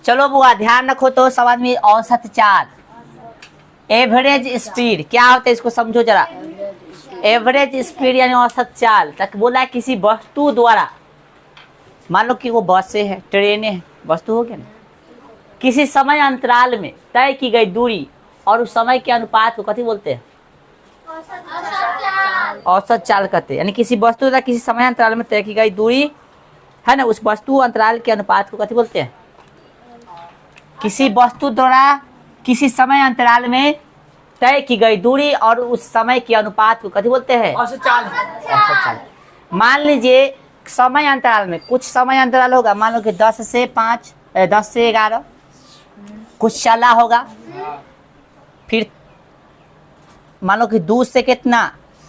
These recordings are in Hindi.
चलो बुआ ध्यान रखो तो सवाल में औसत चाल, एवरेज स्पीड क्या होता है इसको समझो जरा। एवरेज स्पीड यानी औसत चाल तक बोला है किसी वस्तु द्वारा, मान लो कि वो बसें हैं, ट्रेनें हैं, वस्तु हो गया ना, किसी समय अंतराल में तय की गई दूरी और उस समय के अनुपात को कथी बोलते हैं? औसत चाल कहते हैं। यानी किसी वस्तु द्वारा किसी समय अंतराल में तय की गई दूरी है ना, उस वस्तु अंतराल के अनुपात को कथी बोलते हैं? किसी वस्तु द्वारा किसी समय अंतराल में तय की गई दूरी और उस समय के अनुपात को कथी बोलते हैं? औसत चाल। औसत चाल। मान लीजिए समय अंतराल में कुछ समय अंतराल होगा, मान लो कि 10 से 5, 10 से 11 कुछ चला होगा, फिर मान लो कि 2 से कितना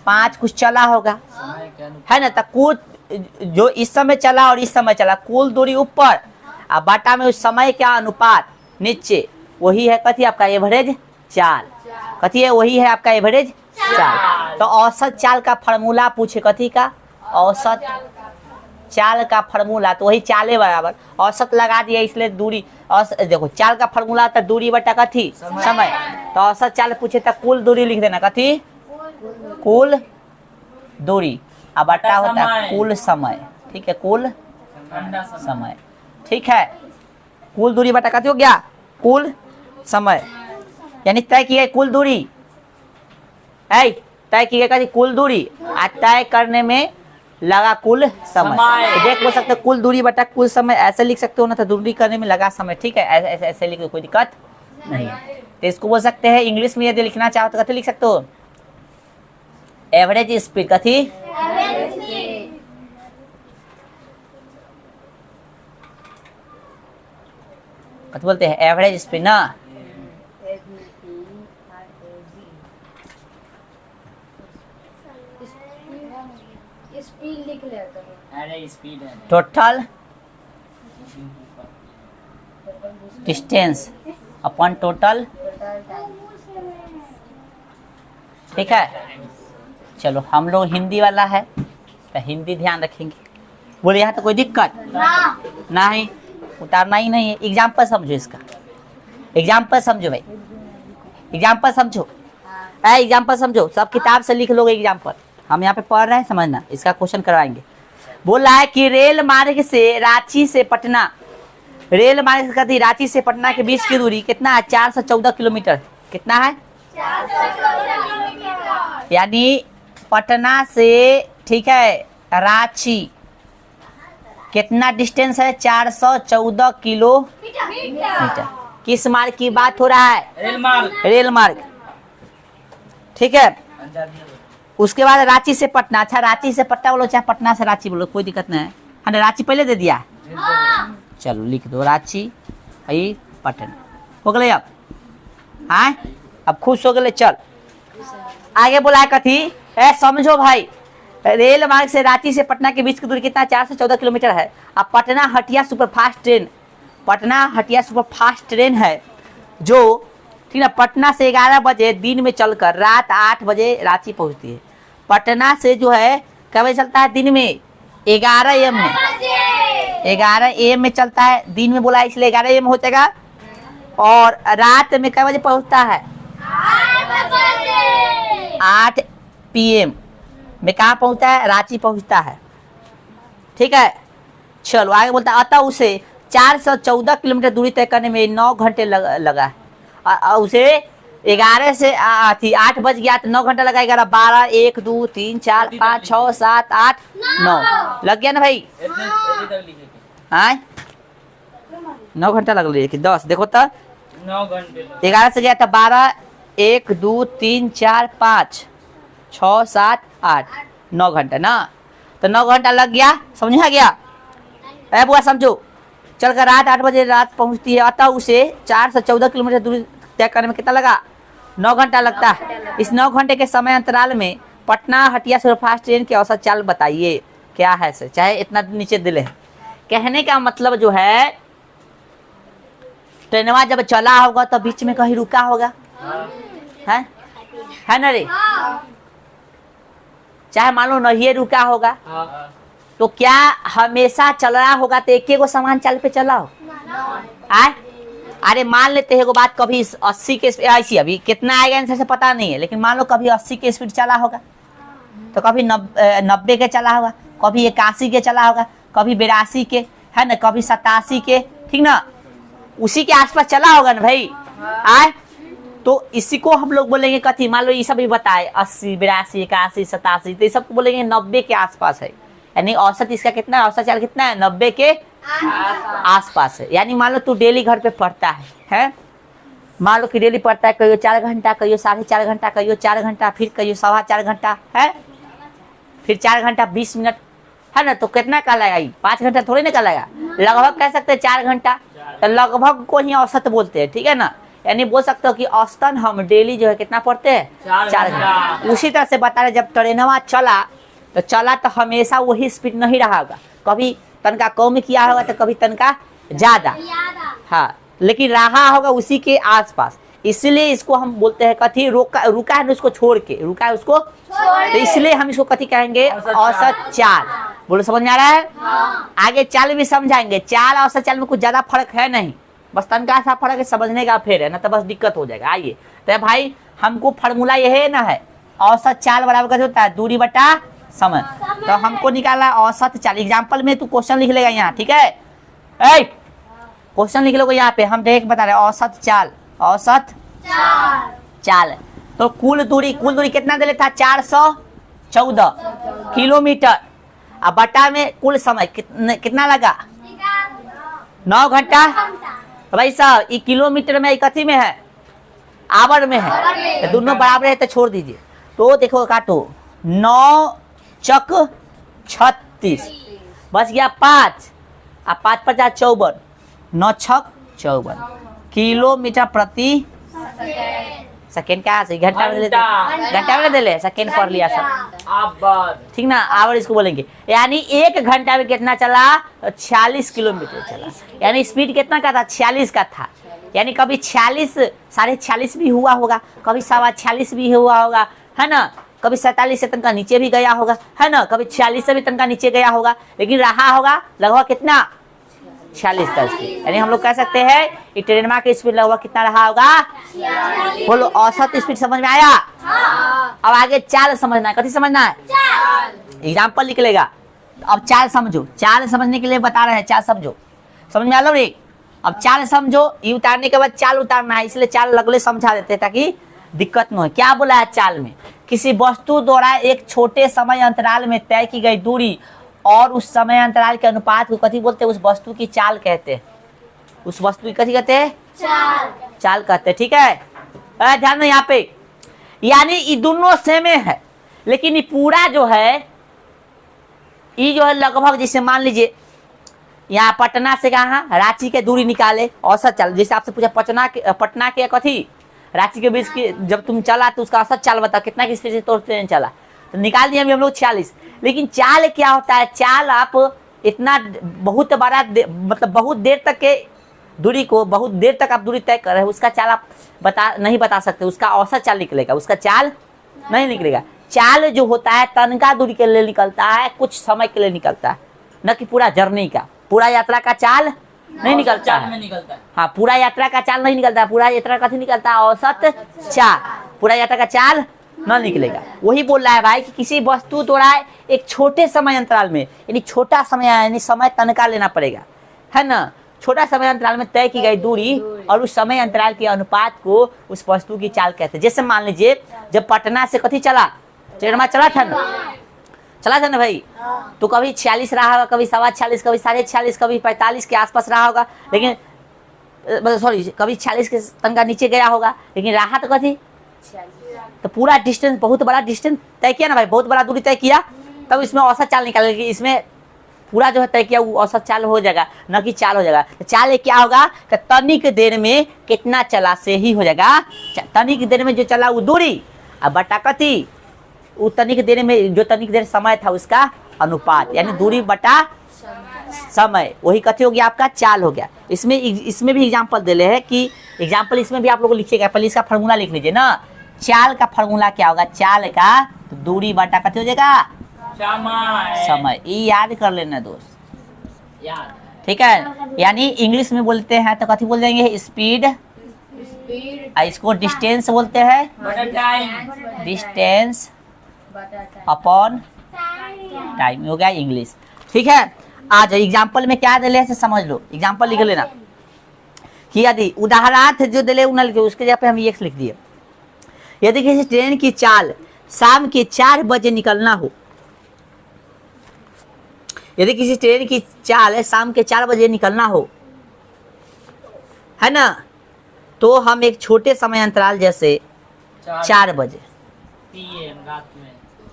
5 कुछ चला होगा, है ना। तो कुछ जो इस समय चला और इस समय चला, कुल दूरी ऊपर और बाटा में उस समय का अनुपात नीचे, वही है कथी आपका एवरेज चाल। कथी है? वही है आपका एवरेज चाल। तो औसत चाल का फार्मूला पूछे, कथी का? औसत चाल का फार्मूला, तो वही चाले बराबर औसत लगा दिया इसलिए दूरी। देखो चाल का फार्मूला था दूरी बटा कथी? समय। तो औसत चाल पूछे तो कुल दूरी लिख देना, कथी? कुल दूरी अब बटा होता है कुल समय। ठीक है, कुल समय। ठीक है, कुल दूरी बटा कथी हो गया? कुल समय। यानी तय की गई कुल दूरी, तय की गई कथी? कुल दूरी, तय करने में लगा कुल समय। तो देख बोल सकते कुल दूरी बटा कुल समय, ऐसे लिख सकते हो ना, तो दूरी करने में लगा समय। ठीक है, ऐसे ऐसे लिख दो, कोई दिक्कत नहीं है। तो इसको बोल सकते हैं इंग्लिश में यदि लिखना चाहो तो कथी लिख सकते हो? Average speed. कथी? कथी बोलते हैं? एवरेज स्पीड ना। स्पीड लिख लेते हैं। अरे स्पीड है। Total distance upon total. ठीक है, चलो हम लोग हिंदी वाला है तो हिंदी ध्यान रखेंगे। बोले यहाँ तो कोई दिक्कत नहीं, उतारना ही नहीं है। एग्जाम्पल समझो इसका, एग्जाम्पल समझो भाई, एग्जाम्पल समझो, एग्जाम्पल समझो, सब किताब से लिख लोगे एग्जाम्पल। हम यहाँ पे पढ़ रहे हैं, समझना, इसका क्वेश्चन करवाएंगे। बोल रहा है कि रेल मार्ग से रांची से पटना, रेल मार्ग से रांची से पटना के बीच की दूरी कितना है? 414 किलोमीटर। कितना है? 414 किलोमीटर। यानी पटना से, ठीक है, रांची कितना डिस्टेंस है? 414 किलोमीटर। किस मार्ग की बात हो रहा है? रेल मार्ग। रेल मार्ग। ठीक है, उसके बाद रांची से पटना। अच्छा, रांची से पटना बोलो चाहे पटना से रांची बोलो, कोई दिक्कत नहीं है। हमने रांची पहले दे दिया, चलो लिख दो रांची आई पटना। हो गए अब? हाँ, अब खुश हो गए। चल आगे बोला है कथी? समझो भाई, रेल मार्ग से रांची से पटना के बीच की दूरी कितना? 414 किलोमीटर है। अब Patna Hatia superfast train, Patna Hatia superfast train है जो, ठीक है, पटना से 11 बजे दिन में चलकर रात 8 बजे रांची पहुंचती है। पटना से जो है कब बजे चलता है? दिन में 11 AM में, 11 AM में चलता है। दिन में बोला इसलिए 11 AM हो जाएगा। और रात में कब बजे पहुंचता है? 8 PM में। कहाँ पहुंचता है? रांची पहुंचता है। ठीक है, चलो आगे बोलता है अतः उसे 414 किलोमीटर दूरी तय करने में 9 घंटे लगा है। उसे 11 से 8 बज गया तो 9 घंटा लगा। 11, 12, 1, 2, 3, 4, 5, 6, 7, 8, 9 लग गया ना भाई? हाँ, 9 घंटा लग लिया कि 10? देखो तो 9 घंटे। 11 से गया था 12, 1, 2, 3, 4, 5, 6, 7, 8, 9 घंटा ना। तो 9 घंटा लग गया, समझा गया? बुआ समझो, चलकर रात 8 बजे रात पहुंचती है। अतः उसे 414 किलोमीटर दूरी तय करने में कितना लगा? 9 घंटा लगता है। इस 9 घंटे के समय अंतराल में पटना हटिया सुपरफास्ट ट्रेन की औसत चाल बताइए क्या है सर? चाहे इतना नीचे दिले है। कहने का मतलब जो है, ट्रेनवा जब चला होगा तो बीच में कहीं रुका होगा, है ना रे? चाहे मान लो नहीं रुका होगा, तो क्या हमेशा चल रहा होगा तो एक ही गो सामान चाल पे चला हो? अरे मान लेते हैं एगो बात, कभी 80 के ऐसी, अभी कितना आएगा आंसर से पता नहीं है, लेकिन मान लो कभी 80 के स्पीड चला होगा, तो कभी 90 के चला होगा, कभी 81 के चला होगा, कभी 82 के, है ना, कभी 87 के, ठीक ना, उसी के आसपास चला होगा ना भाई। आए तो इसी को हम लोग बोलेंगे कथी, मान लो ये सब भी बताए 80, 82, 81, 87, तो ये सब बोलेंगे 90 के आसपास है, यानी औसत इसका कितना है, औसत चाल कितना है, 90 के आसपास है। यानी मान लो तू डेली घर पे पढ़ता है, मान लो कि डेली पढ़ता है, कहियो 4 घंटा, कहियो 4.5 घंटा, कहियो 4 घंटा, फिर कहियो 4.25 घंटा है, फिर 4 घंटा 20 मिनट, है ना, तो कितना का लगेगा, 5 घंटा थोड़ी ना का लगेगा, लगभग कह सकते हैं 4 घंटा, तो लगभग को ही औसत बोलते हैं, ठीक है ना। यानी बोल सकते हो कि औसतन हम डेली जो है कितना पढ़ते हैं, 4 घंटा। उसी तरह से बता रहे, जब ट्रेनवा चला तो हमेशा वही स्पीड नहीं रहा होगा, कभी तनका कम किया होगा तो कभी तनका ज्यादा, हाँ, लेकिन रहा होगा उसी के आसपास, इसलिए इसको हम बोलते हैं कथी, रुका है ना उसको छोड़ के, रुका है उसको, तो इसलिए हम इसको कथी कहेंगे, औसत चाल। बोलो समझ में आ रहा है? आगे चाल भी समझाएंगे, चाल औसत चाल में कुछ ज्यादा फर्क है नहीं, बस तनका सा फर्क है, समझने का फिर है ना, तो बस दिक्कत हो जाएगा। आइए तो भाई हमको फार्मूला यही ना है, औसत चाल बराबर कैसे होता है, दूरी बटा समय, तो हमको निकाला औसत चाल। एग्जाम्पल में तू क्वेश्चन लिख लेगा यहाँ, ठीक है, क्वेश्चन लिख लोगे यहाँ पे, हम देख बता रहे औसत चाल, औसत चाल, तो कुल दूरी कितना दे था, 414 किलोमीटर, अब बटा में कुल समय कितना लगा, 9 घंटा। भाई साहब ये किलोमीटर में कथी में है, आवर में है, तो दोनों बराबर है तो छोड़ दीजिए, तो देखो काटो, 9 चक 36, बच गया 5, अब 5 50 54, 9 छक 54 किलोमीटर प्रति सेकेंड का घंटा में दे ले, सेकेंड पढ़ लिया सब, ठीक ना, आवर इसको बोलेंगे। यानी 1 घंटा में कितना चला, 46 किलोमीटर चला, यानी स्पीड कितना का था, 46 का था, यानी कभी 46, 46.5 भी हुआ होगा, कभी 46.25 भी हुआ होगा, है ना, कभी 47 से तनका नीचे भी गया होगा, है ना, कभी 46 से भी तनका नीचे गया होगा, लेकिन रहा होगा लगभग कितना, 46 का स्पीड। यानी हम लोग कह सकते हैं कि ट्रेन की स्पीड लगभग कितना रहा होगा, बोलो औसत स्पीड समझ में आया। अब आगे चाल समझना है, कथी समझना है, एग्जाम्पल लिख लेगा। अब चाल समझो, चाल समझने के लिए बता रहे हैं, चाल समझो, समझ में आ लो रे। अब चाल समझो, ये उतारने के बाद चाल उतारना है, इसलिए चाल लगले समझा देते हैं ताकि दिक्कत न हो। क्या बोला है चाल में, किसी वस्तु द्वारा एक छोटे समय अंतराल में तय की गई दूरी और उस समय अंतराल के अनुपात को कथी बोलते हैं, उस वस्तु की चाल कहते हैं, उस वस्तु की कथी कहते हैं, चाल कहते हैं, ठीक है। ध्यान यहाँ पे, यानी ये दोनों सेम है, लेकिन ये पूरा जो है, ये जो है लगभग, जैसे मान लीजिए यहाँ पटना से कहाँ रांची के दूरी निकाले, औसत चाल, जैसे आपसे पूछा पटना के कथी रांची के बीच की जब तुम चला तो उसका औसत चाल बताओ कितना की स्पीड से तो ट्रेन चला, तो निकाल दिया हम लोग 46। लेकिन चाल क्या होता है, चाल आप इतना बहुत बड़ा मतलब बहुत देर तक के दूरी को, बहुत देर तक आप दूरी तय कर रहे हैं, उसका चाल आप नहीं बता सकते, उसका औसत चाल निकलेगा, उसका चाल नहीं निकलेगा। चाल जो होता है तनका दूरी के लिए निकलता है, कुछ समय के लिए निकलता है, न कि पूरा जर्नी का, पूरा यात्रा का चाल नहीं निकलता है। हाँ, पूरा यात्रा का चाल नहीं निकलता है, पूरा यात्रा का निकलता है औसत चाल, पूरा यात्रा का चाल न निकलेगा। वही बोल रहा है भाई कि किसी वस्तु द्वारा एक छोटे समय अंतराल में, यानी छोटा समय, यानी समय तनका लेना पड़ेगा, है ना, छोटा समय अंतराल में तय की गई दूरी और उस समय अंतराल के अनुपात को उस वस्तु की चाल कहते हैं। जैसे मान लीजिए जब पटना से कथी चला, ट्रेन चला था ना भाई, तो कभी 46 रहा होगा, कभी 46.25, कभी 46.5, कभी 45 के आसपास रहा होगा, लेकिन सॉरी कभी 46 के तनका नीचे गया होगा, लेकिन रहा तो कथी, तो पूरा डिस्टेंस, बहुत बड़ा डिस्टेंस तय किया ना भाई, बहुत बड़ा दूरी तय किया, तब इसमें औसत चाल निकालेगी, इसमें पूरा जो है तय किया वो औसत चाल हो जाएगा, न कि चाल हो जाएगा। तो चाल क्या होगा, तो तनिक देर में कितना चला से ही हो जाएगा, तनिक देर में जो चला वो दूरी, अब बटा कथी, वो तनिक देर में जो तनिक देर समय था उसका अनुपात, यानी दूरी बटा समय, वही कथी हो गया, आपका चाल हो गया। इसमें भी एग्जाम्पल दे हैं कि एग्जाम्पल इसमें भी आप लोग लिखिएगा, पहले इसका फार्मूला लिख लीजिए ना। चाल का फार्मूला क्या होगा, चाल का तो दूरी बटा कथी हो जाएगा, समय। ये याद कर लेना दोस्त, ठीक है, यानी इंग्लिश में बोलते हैं तो कथी बोल देंगे, स्पीड। स्पीड इसको डिस्टेंस बोलते हैं, डिस्टेंस अपॉन टाइम हो गया इंग्लिश। ठीक है, आज एग्जाम्पल में क्या दिले से समझ लो, एग्जाम्पल लिख लेना कि यदि उदाहरणार्थ जो दिले उन्हें लिखे, उसके जगह पे हम एक्स लिख दिए। यदि किसी ट्रेन की चाल शाम के 4 बजे निकलना हो, यदि किसी ट्रेन की चाल है शाम के 4 बजे निकलना हो, है ना, तो हम एक छोटे समय अंतराल जैसे 4 बजे PM रात में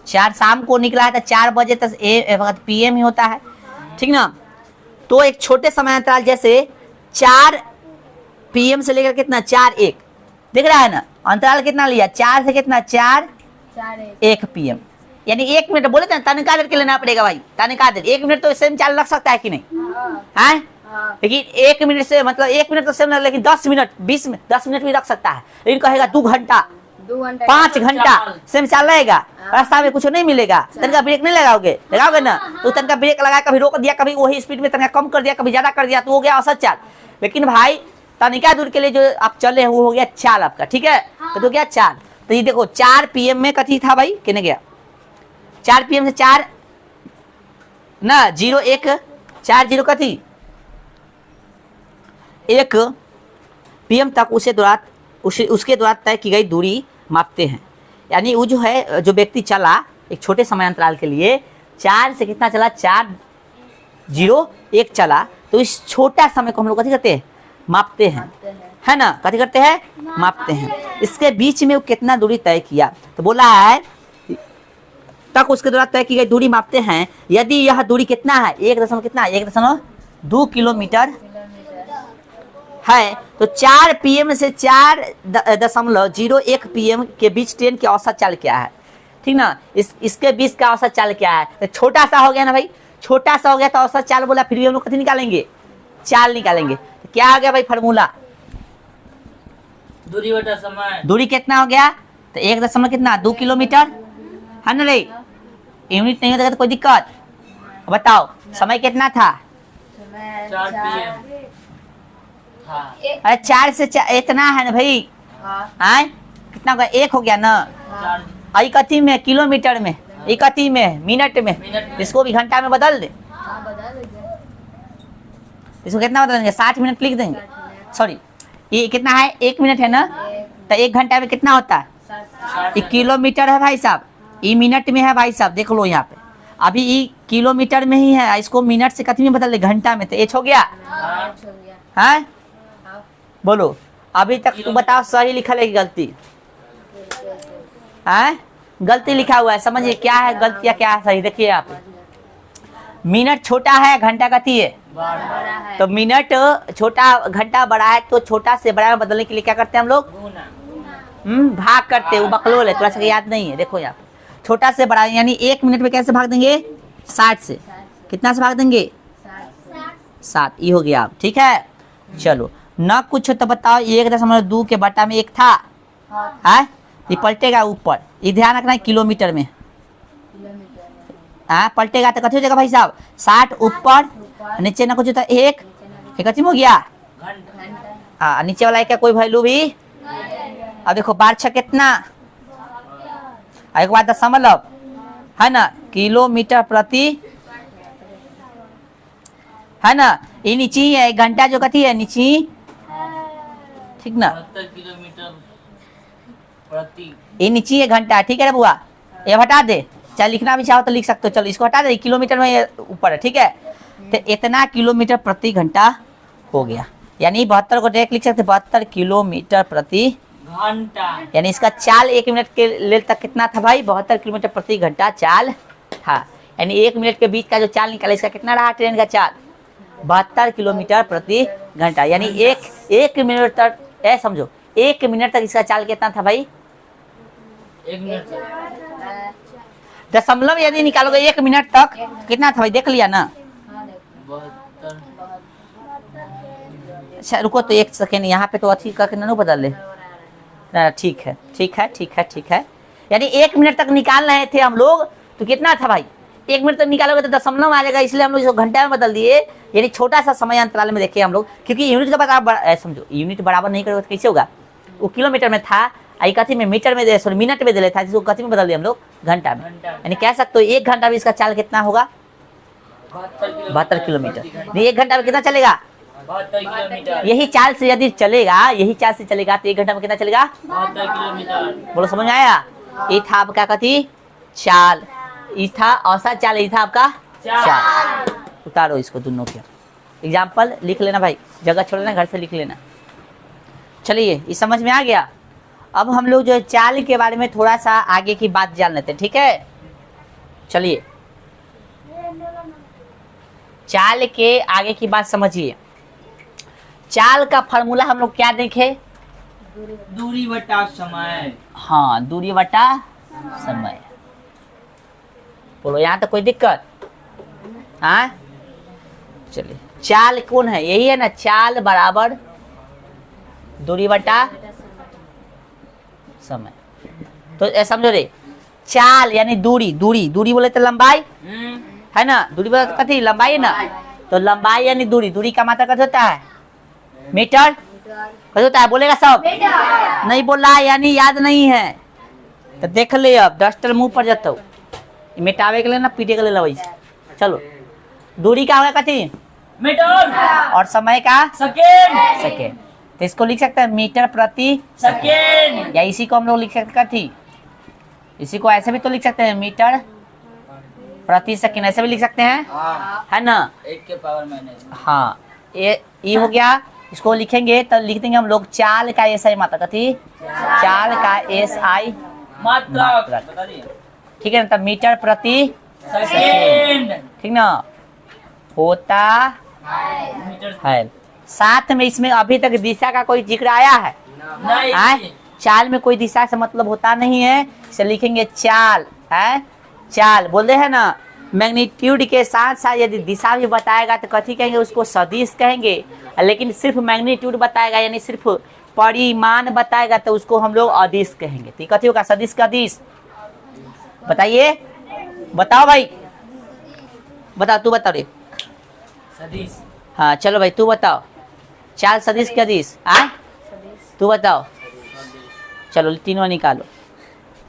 4 शाम को निकला है तो 4 बजे तक वक्त PM ही होता है, ठीक ना। तो एक छोटे समय अंतराल जैसे 4 PM से लेकर कितना 4-1 दिख रहा है ना, अंतराल कितना लिया 4 से कितना 4-1 PM, यानी 1 मिनट बोले थे, तनिका देर के लेना पड़ेगा भाई, तनिका देर। 1 मिनट तो सेम चाल रख सकता है कि नहीं है, लेकिन 1 मिनट से मतलब 1 मिनट तो सेम, लेकिन 10 मिनट 20 मिनट 10 मिनट भी रख सकता है, लेकिन कहेगा 2 घंटा 5 घंटा सेम चाल रहेगा, रास्ता में कुछ नहीं मिलेगा, तनका ब्रेक नहीं लगाओगे ना, तो तनका ब्रेक लगा, कभी रोक दिया, कभी वही स्पीड में तनका कम कर दिया, कभी ज्यादा कर दिया, तो हो गया औसत चाल। लेकिन भाई तनिका दूर के लिए जो आप चले हैं वो हो गया चाल आपका, ठीक है, तो क्या चाल। तो ये देखो 4 PM में कथी था भाई, किने गया 4 PM से 4 ना 0-1 4-0 कथी 1 PM तक उसके द्वारा तय की गई दूरी मापते हैं। यानी वो जो है, जो व्यक्ति चला एक छोटे समय अंतराल के लिए 4 से कितना चला 4-0-1 चला, तो इस छोटा समय को हम लोग कथी करते हैं, मापते हैं, है ना, कथी करते हैं, मापते हैं। इसके बीच में वो कितना दूरी तय किया, तो बोला है तक उसके द्वारा तय की गई दूरी मापते हैं। यदि यह दूरी कितना है 1.2 किलोमीटर है, तो 4 PM से 4.01 PM के बीच ट्रेन की औसत चाल क्या है, ठीक ना। इसके बीच का औसत चाल क्या है, तो छोटा सा हो गया ना भाई, छोटा सा हो गया तो औसत चाल बोला, फिर भी हम लोग कथी निकालेंगे, चाल निकालेंगे। तो क्या हो गया भाई फार्मूला, दूरी बटा समय, दूरी कितना हो गया, तो 1.2 किलोमीटर है ना रे, यूनिट नहीं होता तो कोई दिक्कत, बताओ समय कितना था 4 PM हाँ अरे 4 से इतना है ना भाई, आए कितना हो गया 1 हो गया ना, 4 आई कथी में किलोमीटर में, ई कथी में मिनट में, मिनट। इसको भी घंटा में बदल दे, इसको कितना बदल देंगे 60 मिनट लिख देंगे, सॉरी ये कितना है 1 मिनट है ना, तो 1 घंटा में कितना होता है, ये किलोमीटर है भाई साहब, ये मिनट में है भाई साहब, देख लो यहाँ पे अभी ये किलोमीटर में ही है, इसको मिनट से कथी में बदल दे घंटा में, तो एच हो गया है। बोलो अभी तक तू बताओ सही लिखा है कि गलती है, गलती लिखा हुआ है, समझिए क्या है गलती या क्या है सही, देखिए आप मिनट छोटा है घंटा कथी है, तो मिनट छोटा घंटा बड़ा है, तो छोटा से बड़ा में बदलने के लिए क्या करते हैं हम लोग, भाग करते हैं, वो बकलोल है थोड़ा सा याद नहीं है, देखो यहाँ पे छोटा से बड़ा, यानी 1 मिनट में कैसे भाग देंगे 60 से, कितना से भाग देंगे 7, ये हो गया, ठीक है। चलो न कुछ तो बताओ 1.2 के बटा में 1 था, है ये पलटेगा ऊपर, ये ध्यान रखना है किलोमीटर में, हाँ पलटेगा तो कथी हो जाएगा भाई साहब 60 ऊपर, नीचे ना कुछ होता 1 कथी हो गया, हाँ नीचे वाला क्या कोई वैल्यू भी, अब देखो 12 कितना, एक बात दशमलव है ना, किलोमीटर प्रति, है ना, ये नीचे ही है, घंटा जो कथी है नीचे, ठीक ना, 72 किलोमीटर प्रति, ये नीचे है घंटा, ठीक है रे बुआ, ये हटा दे, चाहे लिखना भी चाहो तो लिख सकते हो, चलो इसको हटा दे, किलोमीटर में ये ऊपर है, ठीक है, तो इतना किलोमीटर प्रति घंटा हो गया, यानी 72 को डायरेक्ट लिख सकते 72 किलोमीटर प्रति घंटा, यानी इसका चाल 1 मिनट के लेल तक कितना था भाई 72 किलोमीटर प्रति घंटा चाल था, यानी 1 मिनट के बीच का जो चाल निकाला इसका कितना रहा ट्रेन का चाल 72 किलोमीटर प्रति घंटा, यानी एक मिनट तक समझो 1 मिनट तक इसका चाल कितना था भाई, 1 मिनट दशमलव यदि निकालोगे 1 मिनट तक कितना था भाई, देख लिया ना, 72 अच्छा रुको तो 1 सेकेंड यहाँ पे तो अथी का नहीं बदल ले, ठीक है, यानी 1 मिनट तक निकाल रहे थे हम लोग, तो कितना था भाई 1 मिनट तो निकालोगे तो दशमलव आ जाएगा, इसलिए हम लोग इसको घंटा में बदल दिए। यानी छोटा सा समय अंतराल में देखे हम लोग, क्योंकि यूनिट का बराबर समझो, यूनिट बराबर नहीं करोगे तो कैसे होगा। वो किलोमीटर में था, आई कथी में मीटर में सॉरी मिनट में दे था, जिसको कथी में बदल दिया हम लोग घंटा में। यानी कह सकते हो 1 घंटा में इसका चाल कितना होगा 72 किलोमीटर। नहीं 1 घंटा में कितना चलेगा 72 किलोमीटर। यही चाल से यदि चलेगा, यही चाल से चलेगा तो 1 घंटा में कितना चलेगा 72 किलोमीटर। बोलो समझ में आया। ये था आपका कथी चाल, ये था औसत चाल, ये था आपका चाल। उतारो इसको दोनों के एग्जाम्पल लिख लेना भाई, जगह छोड़ लेना, घर से लिख लेना। चलिए ये समझ में आ गया। अब हम लोग जो है चाल के बारे में थोड़ा सा आगे की बात जान लेते हैं, ठीक है। चलिए चाल के आगे की बात समझिए। चाल का फॉर्मूला हम लोग क्या देखे, दूरी बटा समय। हाँ दूरी बटा समय। बोलो यहाँ तो कोई दिक्कत। हाँ चलिए चाल कौन है, यही है ना, चाल बराबर दूरी बटा समय। तो समझो रे, चाल यानी दूरी, दूरी दूरी बोले तो लंबाई है ना, दूरी बोले तो कथी लंबाई है ना। तो लंबाई यानी दूरी, दूरी का मात्रा कथी होता है मीटर, कथी होता है बोलेगा सब, नहीं बोला यानी याद नहीं है तो देख ले। अब डस्टर मुंह पर जाता हूँ, मिटावे के लिए ना पीटे के लिए लवाई। चलो दूरी का होगा कथी मीटर और समय का सेकेंड। सेकेंड। तो इसको लिख सकते हैं मीटर प्रति सेकेंड। या इसी को हम लोग लिख सकते हैं कथी, इसी को ऐसे भी तो लिख सकते हैं मीटर प्रति सेकेंड, ऐसे भी लिख सकते हैं है ना। 1 के पावर माइनस। हाँ ये हो गया। इसको लिखेंगे तो लिख देंगे हम लोग चाल का एसआई मात्रा कथी, चाल का एसआई मात्रा मात्रा। बता दिए। ठीक है ना, तब मीटर प्रति सेकेंड। ठीक ना होता मीटर है। साथ में इसमें अभी तक दिशा का कोई जिक्र आया है नहीं। है? चाल में कोई दिशा से मतलब होता नहीं है, इसे लिखेंगे चाल है। चाल बोलते हैं ना, मैग्नीट्यूड के साथ साथ यदि दिशा भी बताएगा तो कथी कहेंगे, उसको सदिश कहेंगे। लेकिन सिर्फ मैग्नीट्यूड बताएगा यानी सिर्फ परिमाण बताएगा तो उसको हम लोग अदिश कहेंगे। तो कथी होगा सदिश का अदिश, बताइए बताओ भाई, बताओ तू बता रे। सदिश। हाँ चलो भाई तू बताओ, चाल सदिश के अदिश आ तू बताओ। चलो तीनों निकालो।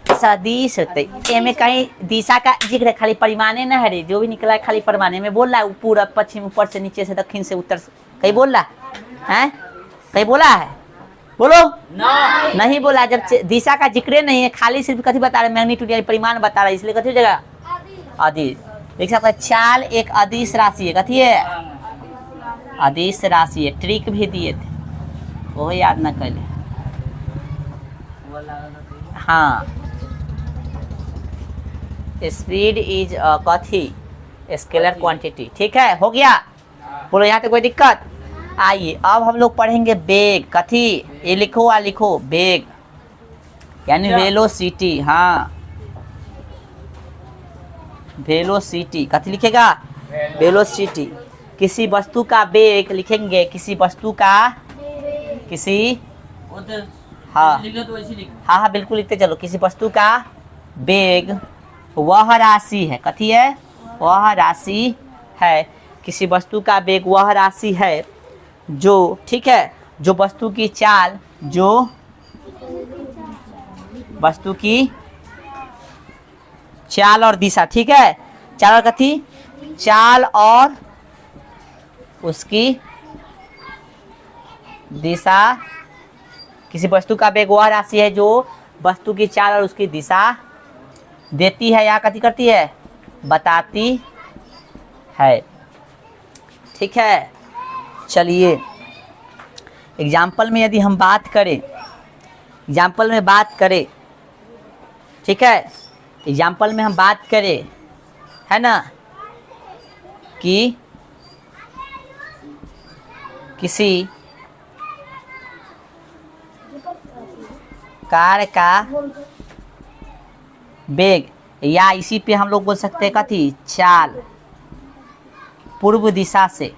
सदिश में कहीं दिशा का जिक्र, खाली परिमाणे न है रे, जो भी निकला है खाली परिमाणे में बोल रहा है, पूरब पश्चिम ऊपर से नीचे से दक्षिण से उत्तर से, कहीं बोल रहा है कहीं बोला है, बोलो नहीं बोला। जब दिशा का जिक्र नहीं है, खाली सिर्फ कथी बता रहे मैग्नीट्यूड यानी परिमाण बता रहा है, इसलिए कथी हो जाएगा अदिश। देख सकते हैं चाल एक अदिश राशि है, कथी है अदिश राशि है। ट्रिक भी दिए थे वो याद न कर ले। हाँ स्पीड इज कथी स्केलर क्वांटिटी। ठीक है हो गया, बोलो यहाँ पे कोई दिक्कत। आइए अब हम लोग पढ़ेंगे बेग, कथी ये लिखो आ लिखो बेग यानी वेलोसिटी। हाँ वेलोसिटी कथी लिखेगा वेलोसिटी। किसी वस्तु का बेग लिखेंगे, किसी वस्तु का किसी वो तो हाँ लिखो तो वैसे लिखो। हाँ हाँ बिल्कुल लिखते चलो। किसी वस्तु का बेग वह राशि है, कथी है वह राशि है। किसी वस्तु का बेग वह राशि है जो, ठीक है, जो वस्तु की चाल, जो वस्तु की चाल और दिशा, ठीक है, चाल और कथी चाल और उसकी दिशा। किसी वस्तु का बेग वह राशि है जो वस्तु की चाल और उसकी दिशा देती है या कथी करती है बताती है। ठीक है चलिए एग्जाम्पल में यदि हम बात करें, एग्जाम्पल में बात करें, ठीक है, एग्जाम्पल में हम बात करें है ना कि किसी कार का बेग, या इसी पे हम लोग बोल सकते हैं कथी चाल पूर्व दिशा से,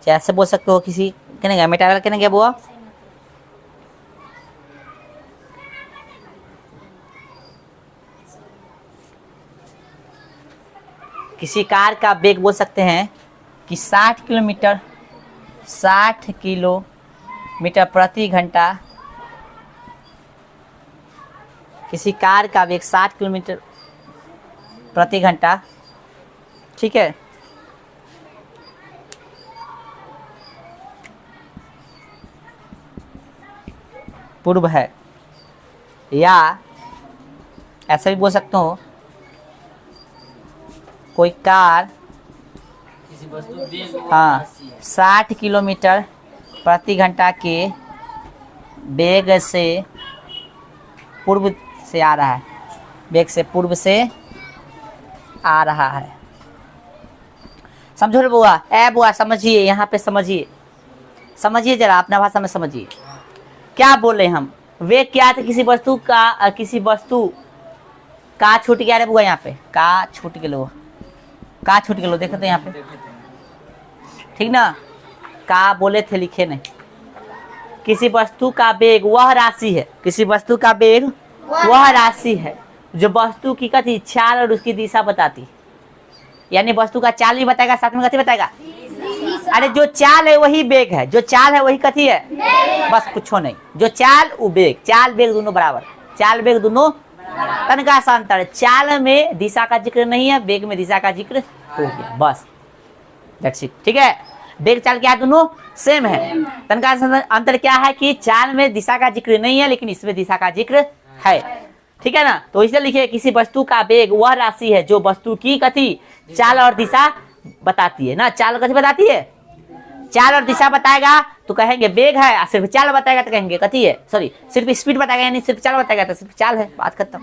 जैसे बोल सकते हो किसी कहने गया मेटावेल कहने गया बुआ किसी कार का वेग बोल सकते हैं कि 60 किलोमीटर प्रति घंटा। किसी कार का वेग 60 किलोमीटर प्रति घंटा, ठीक है। पूर्व है, या ऐसा भी बोल सकता हूँ कोई कार किसी वस्तु वेग और हाँ राशि है। 60 किलोमीटर प्रति घंटा के वेग से पूर्व से आ रहा है, वेग से पूर्व से आ रहा है। समझो रे बुआ, ए बुआ समझिए, यहाँ पे समझिए, समझिए जरा अपना भाषा में समझिए क्या बोले हम। वेग क्या है? किसी वस्तु का छूट गया रे बुआ, यहाँ पे का छूट गया, का छूट गया देखो तो यहाँ पे, ठीक ना, का बोले थे लिखे नहीं। किसी वस्तु का वेग वह राशि है, किसी वस्तु का वेग वह राशि है जो वस्तु की गति चाल और उसकी दिशा बताती, यानी वस्तु का चाल भी बताएगा साथ में गति बताएगा। अरे जो चाल है वही वेग है, जो चाल है वही कथी है, बस कुछ नहीं। जो चाल वो वेग, चाल वेग दोनों बराबर, चाल वेग दोनों तनका सा अंतर है। चाल में दिशा का जिक्र नहीं है, वेग में दिशा का जिक्र हो गया, बस दैट्स इट, ठीक है। वेग चाल क्या है, दोनों सेम है। तनका सा अंतर क्या है कि चाल में दिशा का जिक्र नहीं है लेकिन इसमें दिशा का जिक्र है, ठीक है ना। तो इसे लिखिए किसी वस्तु का वेग वह राशि है जो वस्तु की गति चाल और दिशा बताती है ना। चाल गति बताती है, चाल और दिशा बताएगा तो कहेंगे वेग है, और सिर्फ चाल बताएगा तो कहेंगे गति है, सॉरी सिर्फ स्पीड बताएगा यानी सिर्फ चाल बताएगा तो सिर्फ चाल है, बात खत्म,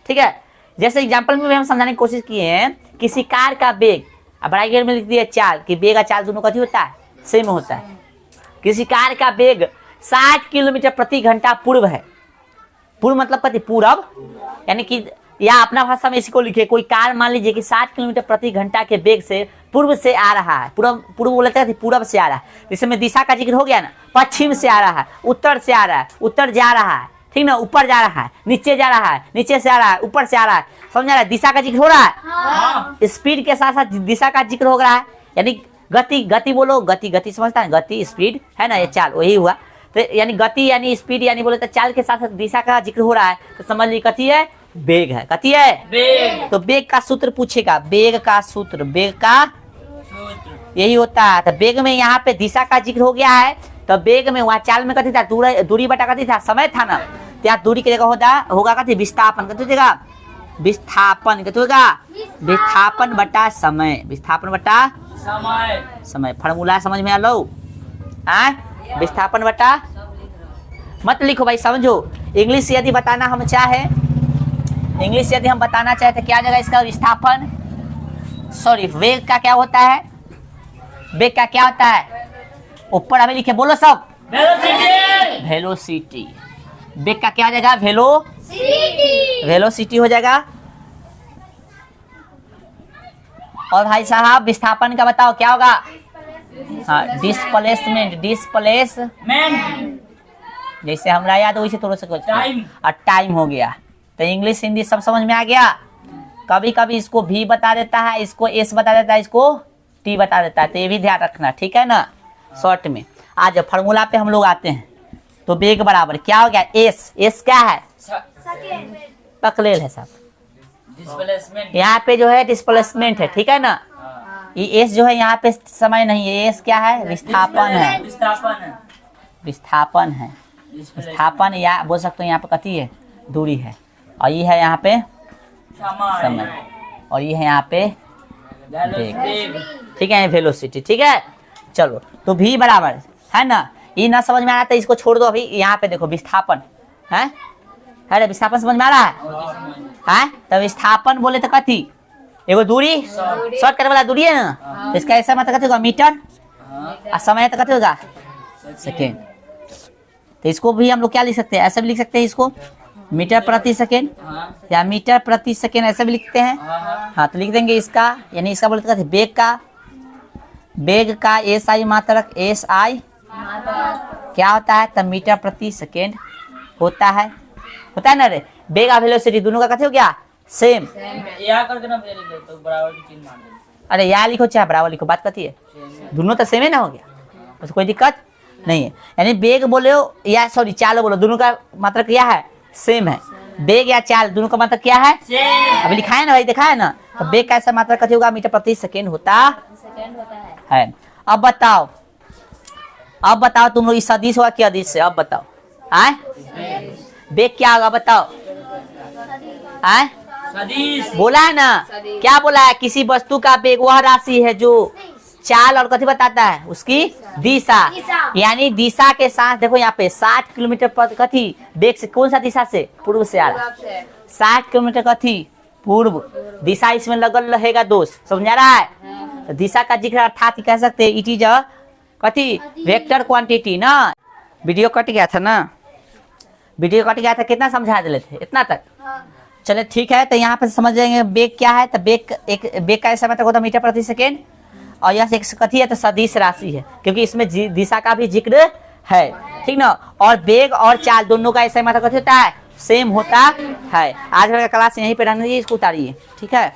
ठीक है। जैसे एग्जांपल में भी हम समझाने की कोशिश किए हैं, किसी कार का वेग, अब ब्रैकेट में लिख दिया चाल, कि वेग और चाल दोनों कथी होता है, सेम होता है। किसी कार का वेग 60 किलोमीटर प्रति घंटा पूर्व है, पूर्व मतलब कथी, पूरब, यानी कि या अपना भाषा में इसी को लिखे, कोई कार मान लीजिए कि 60 किलोमीटर प्रति घंटा के वेग से पूर्व से आ रहा है, पूर्व बोलते हैं पूरब से आ रहा है, जिसमें दिशा का जिक्र हो गया ना। पश्चिम से आ रहा है, उत्तर से आ रहा है, उत्तर जा रहा है, ठीक ना, ऊपर जा रहा है, नीचे जा रहा है, नीचे से आ रहा है, ऊपर से आ रहा है, समझ रहा है, दिशा का जिक्र हो रहा है। स्पीड के साथ साथ दिशा का जिक्र हो रहा है, यानी गति बोलो, गति समझता है, गति स्पीड है ना, ये चाल वही हुआ। तो यानी गति यानी स्पीड यानी बोले तो चाल के साथ साथ दिशा का जिक्र हो रहा है, तो समझ ली कथी है, वेग है, कथी है वेग। तो वेग का सूत्र पूछेगा, वेग का सूत्र, वेग का यही होता है। तो वेग में यहाँ पे दिशा का जिक्र हो गया है, तो वेग में वहाँ चाल में कथी था, दूरी बटा कथी था, समय था ना, तो यहाँ दूरी की जगह होगा कथी, विस्थापन, कथी हो जाएगा, विस्थापन, कथी होगा, विस्थापन बटा समय, विस्थापन बटा समय। फार्मूला समझ में आ लो, विस्थापन बटा, मत लिखो भाई, समझो। इंग्लिश यदि बताना हम चाहे, इंग्लिश यदि हम बताना चाहे तो क्या जगह इसका विस्थापन, सॉरी वेग का क्या होता है, वेग का क्या होता है, ऊपर हमें लिखे, बोलो सब, वेलोसिटी। वेलोसिटी। वेग का क्या हो जाएगा, वेलोसिटी हो जाएगा। और भाई साहब विस्थापन का बताओ क्या होगा, हाँ डिस्प्लेसमेंट, जैसे हमरा याद वैसे थोड़ा सा कुछ टाइम, और टाइम हो गया। तो इंग्लिश हिंदी सब समझ में आ गया। कभी कभी इसको भी बता देता है, इसको एस बता देता है, इसको टी बता देता है, तो ये भी ध्यान रखना, ठीक है ना। शॉर्ट में आज फार्मूला पे हम लोग आते हैं, तो वेग बराबर क्या हो गया, एस क्या है, तकलेल है साहब, डिस्प्लेसमेंट, यहाँ पे जो है डिस्प्लेसमेंट है, ठीक है ना। ये एस जो है यहाँ पे समय नहीं है, एस क्या है, विस्थापन है, विस्थापन है, विस्थापन या बोल सकते हो यहाँ पे कथी है, दूरी है, और ये है यहाँ पे समय, और ये है यहाँ पे वेग, ठीक है, वेलोसिटी, ठीक है। चलो तो भी बराबर है ना, ये ना समझ में आ रहा था इसको छोड़ दो, अभी यहाँ पे देखो विस्थापन है, अरे विस्थापन समझ में आ रहा है, तो विस्थापन बोले तो कथी, एगो दूरी, शॉर्ट करने वाला दूरी है ना, तो इसका ऐसा मतलब कथी होगा, मीटर, और समय तो कथी होगा, सेकेंड। तो इसको भी हम लोग क्या लिख सकते हैं, ऐसे भी लिख सकते हैं इसको, मीटर प्रति सेकेंड, या मीटर प्रति सेकेंड ऐसे भी लिखते हैं। हाँ तो लिख देंगे इसका, यानी इसका बोलते हैं वेग का एस आई मात्रक, एस आई क्या होता है, तब मीटर प्रति सेकेंड होता है ना रे। वेग और वेलोसिटी दोनों का कथी हो गया, सेम, यहाँ कर देना, तो बराबर की चिन्ह मार देना। अरे या लिखो चाहे बराबर लिखो, बात कथी है, दोनों तो सेम है ना, हो गया, उसको कोई दिक्कत नहीं है। यानी बेग बोले हो या सॉरी चाल बोलो, दोनों का मतलब क्या है, सेम है। बेग या चाल दोनों का मतलब क्या है, अभी लिखा है ना भाई, देखा है ना। तो बेग का ऐसा मात्रा कथी होगा, मीटर प्रति सेकेंड होता सेकंड होता है। अब बताओ तुम लोग, इस सदिश होगा क्या अदिश से, अब बताओ आए, बेग क्या होगा बताओ, आए सदिश। बोला है ना, क्या बोला है, किसी वस्तु का बेग वह राशि है जो चाल और कथी बताता है, उसकी दिशा। यानी दिशा के साथ देखो यहाँ पे 60 किलोमीटर पर कथी बेग से, कौन सा दिशा से, पूर्व से आ रहा है, 60 किलोमीटर कथी पूर्व दिशा, इसमें लगल रहेगा दोस्त, समझ आ रहा है। तो दिशा का जिक्र अर्थात कह सकते हैं इट इज अ कथी वेक्टर क्वांटिटी ना। वीडियो कट गया था ना, वीडियो कट गया था, कितना समझा दिले थे, इतना तक। चले ठीक है, तो यहाँ पे समझ जाएंगे बेग क्या है। तो बेग का ऐसा मतलब होता है मीटर प्रति सेकेंड, और यह एक कथी है तो सदिश राशि है, क्योंकि इसमें दिशा का भी जिक्र है, ठीक ना। और बेग और चाल दोनों का ऐसा मतलब कथी होता है, सेम होता है। आज का क्लास यहीं पे रहने दीजिए, इसको उतारिए, ठीक है।